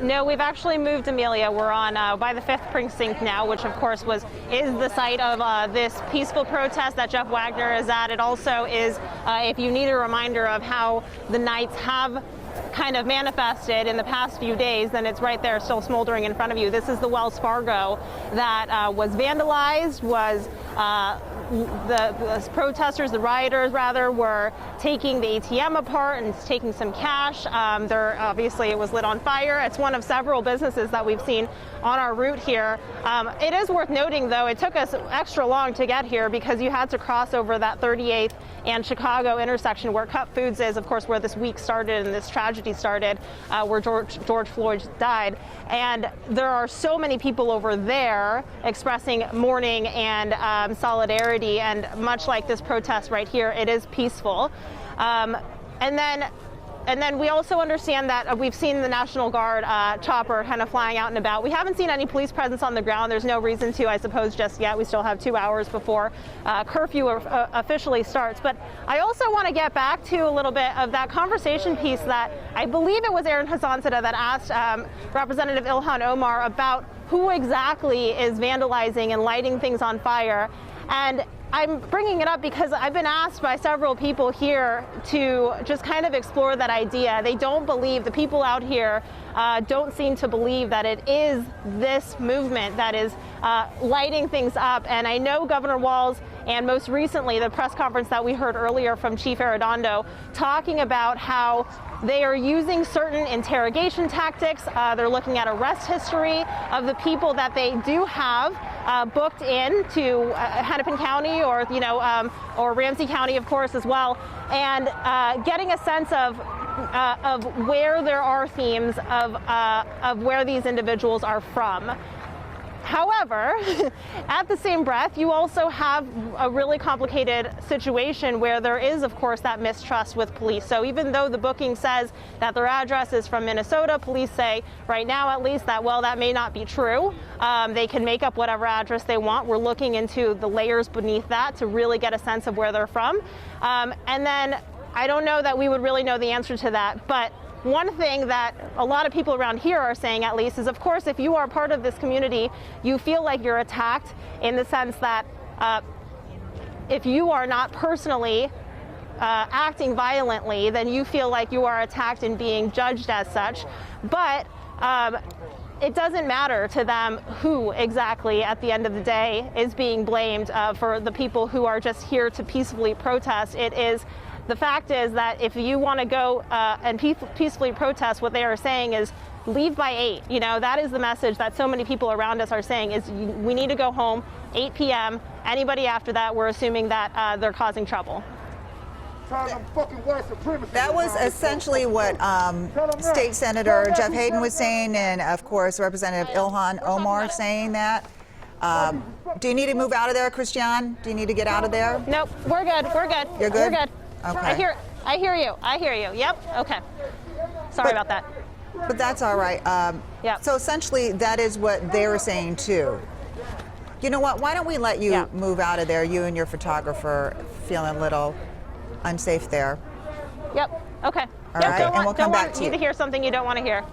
No, we've actually moved, Amelia. We're on by the 5th Precinct now, which of course is the site of this peaceful protest that Jeff Wagner is at. It also is, if you need a reminder of how the Knights have kind of manifested in the past few days, then it's right there still smoldering in front of you. This is the Wells Fargo that was vandalized, the protesters, the rioters rather, were taking the ATM apart and taking some cash. Obviously it was lit on fire. It's one of several businesses that we've seen on our route here. It is worth noting though, it took us extra long to get here because you had to cross over that 38th and Chicago intersection where Cup Foods is, of course, where this week started and this tragedy started, where George Floyd died. And there are so many people over there expressing mourning and solidarity, and much like this protest right here, it is peaceful. And then we also understand that we've seen the National Guard chopper kind of flying out and about. We haven't seen any police presence on the ground. There's no reason to, I suppose, just yet. We still have 2 hours before curfew officially starts. But I also want to get back to a little bit of that conversation piece that I believe it was Aaron Hassanzadeh that asked Representative Ilhan Omar about who exactly is vandalizing and lighting things on fire. And I'm bringing it up because I've been asked by several people here to just kind of explore that idea. They don't believe, the people out here don't seem to believe that it is this movement that is lighting things up. And I know Governor Walz, and most recently the press conference that we heard earlier from Chief Arredondo, talking about how they are using certain interrogation tactics. They're looking at arrest history of the people that they do have booked in to Hennepin County or Ramsey County, of course, as well, and getting a sense of where there are themes of where these individuals are from. However, at the same breath, you also have a really complicated situation where there is, of course, that mistrust with police. So even though the booking says that their address is from Minnesota, police say right now at least that, well, that may not be true. They can make up whatever address they want. We're looking into the layers beneath that to really get a sense of where they're from. And then I don't know that we would really know the answer to that, but one thing that a lot of people around here are saying, at least, is, of course, if you are part of this community, you feel like you're attacked in the sense that if you are not personally acting violently, then you feel like you are attacked and being judged as such. But it doesn't matter to them who exactly, at the end of the day, is being blamed for the people who are just here to peacefully protest. The fact is that if you want to go and peacefully protest, what they are saying is leave by 8. You know, that is the message that so many people around us are saying is we need to go home 8 p.m. Anybody after that, we're assuming that they're causing trouble. That was essentially what State Senator Jeff Hayden was saying, and of course Representative Ilhan Omar saying that. Do you need to move out of there, Christiane? Do you need to get out of there? Nope, we're good. We're good. You're good? We're good. Okay. I hear you. Yep. Okay. Sorry about that. But that's all right. Yep. So essentially, that is what they were saying too. You know what? Why don't we let you move out of there? You and your photographer feeling a little unsafe there. Yep. Okay. All right. And we'll come back to you. Don't want you to hear something you don't want to hear.